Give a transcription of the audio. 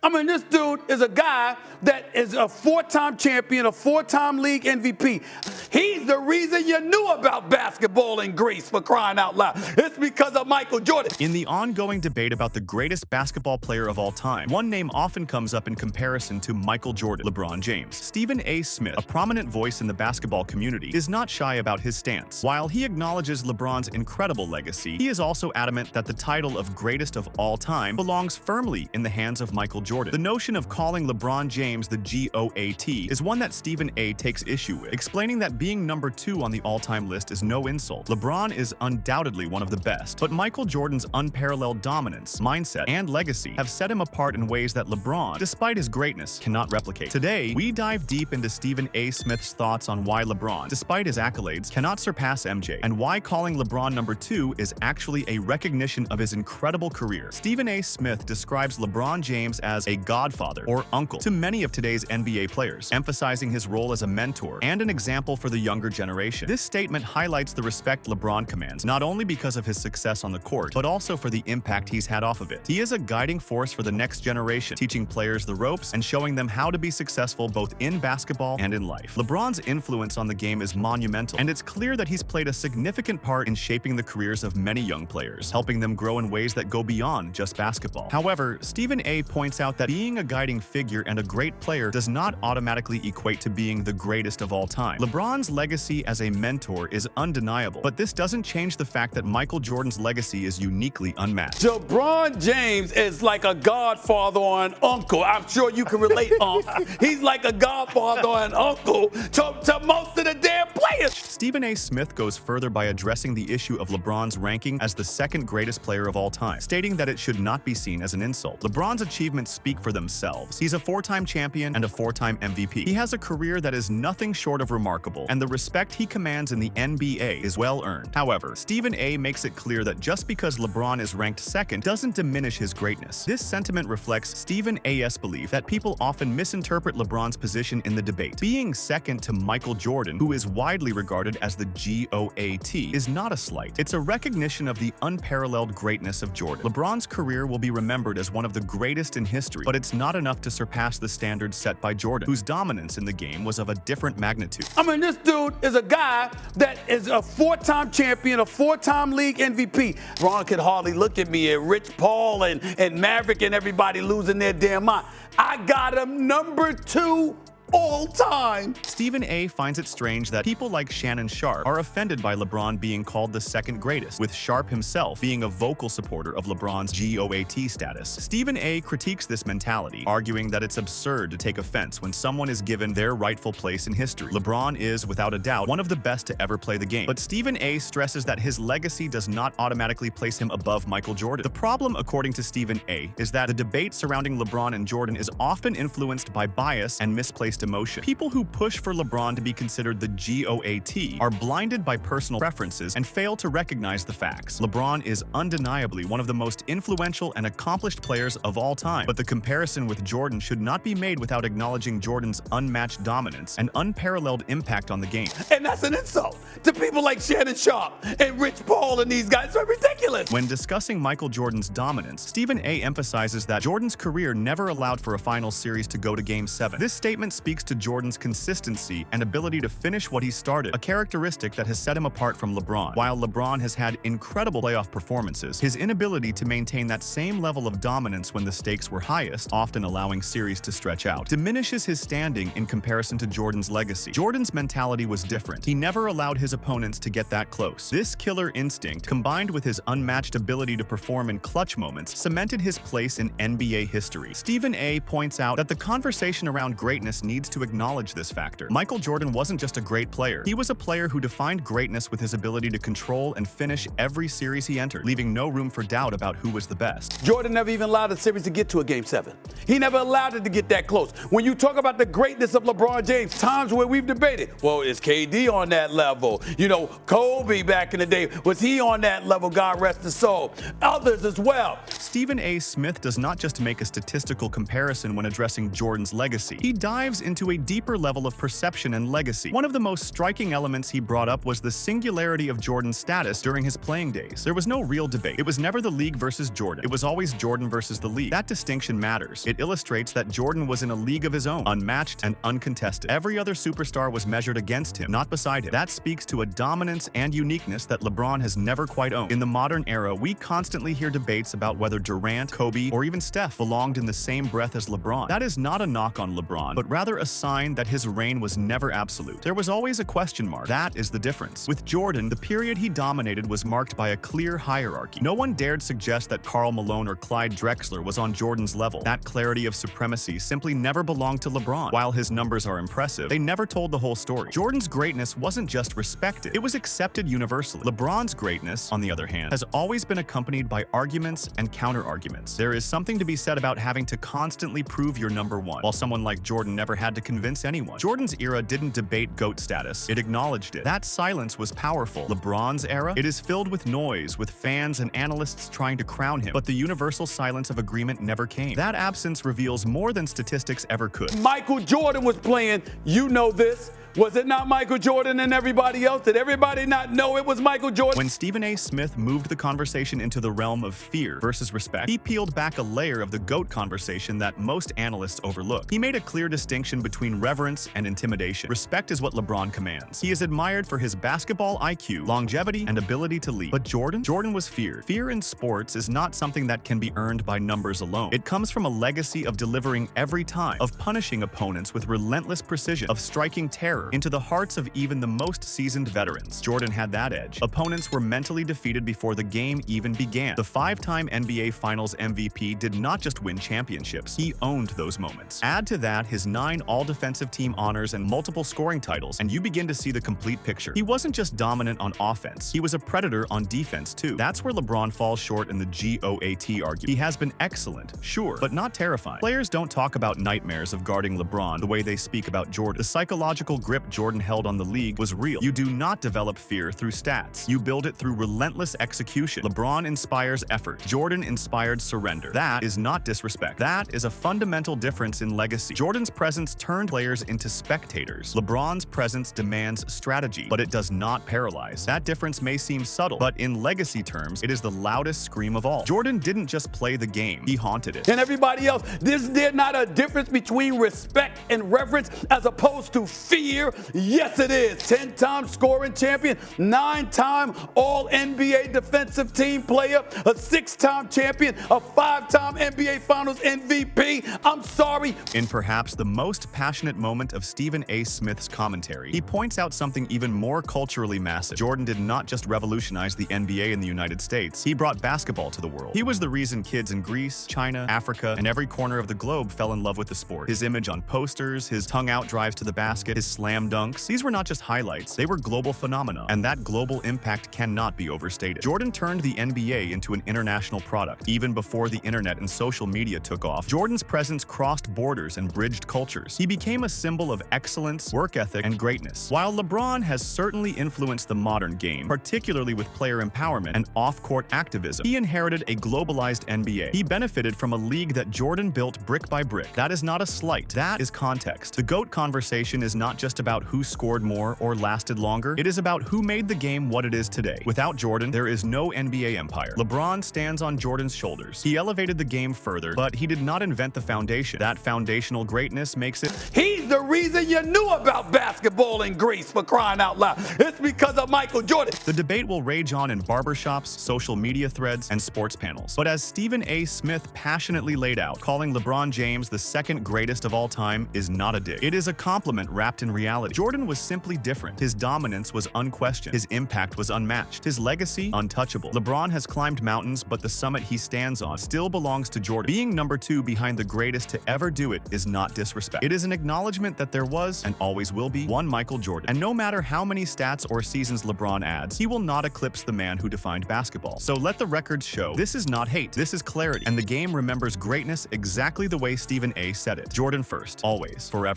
I mean, this dude is a guy that is a 4-time champion, a 4-time league MVP. He's the reason you knew about basketball in Greece, for crying out loud. It's because of Michael Jordan. In the ongoing debate about the greatest basketball player of all time, one name often comes up in comparison to Michael Jordan, LeBron James. Stephen A. Smith, a prominent voice in the basketball community, is not shy about his stance. While he acknowledges LeBron's incredible legacy, he is also adamant that the title of greatest of all time belongs firmly in the hands of Michael Jordan. The notion of calling LeBron James the GOAT is one that Stephen A. takes issue with, explaining that being number 2 on the all-time list is no insult. LeBron is undoubtedly one of the best, but Michael Jordan's unparalleled dominance, mindset, and legacy have set him apart in ways that LeBron, despite his greatness, cannot replicate. Today, we dive deep into Stephen A. Smith's thoughts on why LeBron, despite his accolades, cannot surpass MJ, and why calling LeBron number 2 is actually a recognition of his incredible career. Stephen A. Smith describes LeBron James as a godfather or uncle to many of today's NBA players, emphasizing his role as a mentor and an example for the younger generation. This statement highlights the respect LeBron commands, not only because of his success on the court, but also for the impact he's had off of it. He is a guiding force for the next generation, teaching players the ropes and showing them how to be successful both in basketball and in life. LeBron's influence on the game is monumental, and it's clear that he's played a significant part in shaping the careers of many young players, helping them grow in ways that go beyond just basketball. However, Stephen A. points out that being a guiding figure and a great player does not automatically equate to being the greatest of all time. LeBron's legacy as a mentor is undeniable, but this doesn't change the fact that Michael Jordan's legacy is uniquely unmatched. LeBron James is like a godfather or an uncle. I'm sure you can relate, He's like a godfather or an uncle to most of the damn players. Stephen A. Smith goes further by addressing the issue of LeBron's ranking as the second greatest player of all time, stating that it should not be seen as an insult. LeBron's achievements speak for themselves. He's a 4-time champion and a 4-time MVP. He has a career that is nothing short of remarkable, and the respect he commands in the NBA is well earned. However, Stephen A. makes it clear that just because LeBron is ranked second doesn't diminish his greatness. This sentiment reflects Stephen A.'s belief that people often misinterpret LeBron's position in the debate. Being second to Michael Jordan, who is widely regarded as the GOAT, is not a slight. It's a recognition of the unparalleled greatness of Jordan. LeBron's career will be remembered as one of the greatest in history, but it's not enough to surpass the standards set by Jordan, whose dominance in the game was of a different magnitude. I mean, this dude is a guy that is a 4-time champion, a 4-time league MVP. Ron could hardly look at me at Rich Paul and Maverick and everybody losing their damn mind. I got him number 2 all time. Stephen A. finds it strange that people like Shannon Sharpe are offended by LeBron being called the second greatest, with Sharpe himself being a vocal supporter of LeBron's GOAT status. Stephen A. critiques this mentality, arguing that it's absurd to take offense when someone is given their rightful place in history. LeBron is, without a doubt, one of the best to ever play the game, but Stephen A. stresses that his legacy does not automatically place him above Michael Jordan. The problem, according to Stephen A., is that the debate surrounding LeBron and Jordan is often influenced by bias and misplaced emotion. People who push for LeBron to be considered the GOAT are blinded by personal preferences and fail to recognize the facts. LeBron is undeniably one of the most influential and accomplished players of all time, but the comparison with Jordan should not be made without acknowledging Jordan's unmatched dominance and unparalleled impact on the game. And that's an insult to people like Shannon Sharpe and Rich Paul and these guys. It's ridiculous. When discussing Michael Jordan's dominance, Stephen A. emphasizes that Jordan's career never allowed for a final series to go to Game 7. This statement speaks to Jordan's consistency and ability to finish what he started, a characteristic that has set him apart from LeBron. While LeBron has had incredible playoff performances, his inability to maintain that same level of dominance when the stakes were highest, often allowing series to stretch out, diminishes his standing in comparison to Jordan's legacy. Jordan's mentality was different. He never allowed his opponents to get that close. This killer instinct, combined with his unmatched ability to perform in clutch moments, cemented his place in NBA history. Stephen A. points out that the conversation around greatness needs to acknowledge this factor. Michael Jordan wasn't just a great player. He was a player who defined greatness with his ability to control and finish every series he entered, leaving no room for doubt about who was the best. Jordan never even allowed a series to get to a Game 7. He never allowed it to get that close. When you talk about the greatness of LeBron James, times where we've debated, well, is KD on that level? You know, Kobe back in the day, was he on that level? God rest his soul. Others as well. Stephen A. Smith does not just make a statistical comparison when addressing Jordan's legacy. He dives moves into a deeper level of perception and legacy. One of the most striking elements he brought up was the singularity of Jordan's status during his playing days. There was no real debate. It was never the league versus Jordan. It was always Jordan versus the league. That distinction matters. It illustrates that Jordan was in a league of his own, unmatched and uncontested. Every other superstar was measured against him, not beside him. That speaks to a dominance and uniqueness that LeBron has never quite owned. In the modern era, we constantly hear debates about whether Durant, Kobe, or even Steph belonged in the same breath as LeBron. That is not a knock on LeBron, but rather a sign that his reign was never absolute. There was always a question mark. That is the difference. With Jordan, the period he dominated was marked by a clear hierarchy. No one dared suggest that Karl Malone or Clyde Drexler was on Jordan's level. That clarity of supremacy simply never belonged to LeBron. While his numbers are impressive, they never told the whole story. Jordan's greatness wasn't just respected, it was accepted universally. LeBron's greatness, on the other hand, has always been accompanied by arguments and counter-arguments. There is something to be said about having to constantly prove you're number one, while someone like Jordan never had to convince anyone. Jordan's era didn't debate GOAT status, it acknowledged it. That silence was powerful. LeBron's era, it is filled with noise, with fans and analysts trying to crown him, but the universal silence of agreement never came. That absence reveals more than statistics ever could. Michael Jordan was playing, you know this. Was it not Michael Jordan and everybody else? Did everybody not know it was Michael Jordan? When Stephen A. Smith moved the conversation into the realm of fear versus respect, he peeled back a layer of the GOAT conversation that most analysts overlook. He made a clear distinction between reverence and intimidation. Respect is what LeBron commands. He is admired for his basketball IQ, longevity, and ability to lead. But Jordan was feared. Fear in sports is not something that can be earned by numbers alone. It comes from a legacy of delivering every time, of punishing opponents with relentless precision, of striking terror into the hearts of even the most seasoned veterans. Jordan had that edge. Opponents were mentally defeated before the game even began. The five-time NBA Finals MVP did not just win championships, he owned those moments. Add to that his 9 all-defensive team honors and multiple scoring titles, and you begin to see the complete picture. He wasn't just dominant on offense, he was a predator on defense too. That's where LeBron falls short in the GOAT argument. He has been excellent, sure, but not terrifying. Players don't talk about nightmares of guarding LeBron the way they speak about Jordan. The psychological grip Jordan held on the league was real. You do not develop fear through stats. You build it through relentless execution. LeBron inspires effort. Jordan inspired surrender. That is not disrespect. That is a fundamental difference in legacy. Jordan's presence turned players into spectators. LeBron's presence demands strategy, but it does not paralyze. That difference may seem subtle, but in legacy terms, it is the loudest scream of all. Jordan didn't just play the game, he haunted it. And everybody else, there's not a difference between respect and reverence as opposed to fear. Yes, it is. 10-time scoring champion, 9-time All-NBA defensive team player, a 6-time champion, a 5-time NBA Finals MVP. I'm sorry. In perhaps the most passionate moment of Stephen A. Smith's commentary, he points out something even more culturally massive. Jordan did not just revolutionize the NBA in the United States, he brought basketball to the world. He was the reason kids in Greece, China, Africa, and every corner of the globe fell in love with the sport. His image on posters, his tongue-out drives to the basket, his slam dunks, these were not just highlights, they were global phenomena, and that global impact cannot be overstated. Jordan turned the NBA into an international product. Even before the internet and social media took off, Jordan's presence crossed borders and bridged cultures. He became a symbol of excellence, work ethic, and greatness. While LeBron has certainly influenced the modern game, particularly with player empowerment and off-court activism, he inherited a globalized NBA. He benefited from a league that Jordan built brick by brick. That is not a slight, that is context. The GOAT conversation is not just about who scored more or lasted longer, it is about who made the game what it is today. Without Jordan, there is no NBA empire. LeBron stands on Jordan's shoulders. He elevated the game further, but he did not invent the foundation. That foundational greatness makes it. He's the reason you knew about basketball in Greece, for crying out loud. It's because of Michael Jordan. The debate will rage on in barbershops, social media threads, and sports panels. But as Stephen A. Smith passionately laid out, calling LeBron James the second greatest of all time is not a dig. It is a compliment wrapped in reality. Jordan was simply different. His dominance was unquestioned. His impact was unmatched. His legacy, untouchable. LeBron has climbed mountains, but the summit he stands on still belongs to Jordan. Being number 2 behind the greatest to ever do it is not disrespect. It is an acknowledgement that there was, and always will be, one Michael Jordan. And no matter how many stats or seasons LeBron adds, he will not eclipse the man who defined basketball. So let the records show, this is not hate, this is clarity. And the game remembers greatness exactly the way Stephen A. said it. Jordan first, always, forever.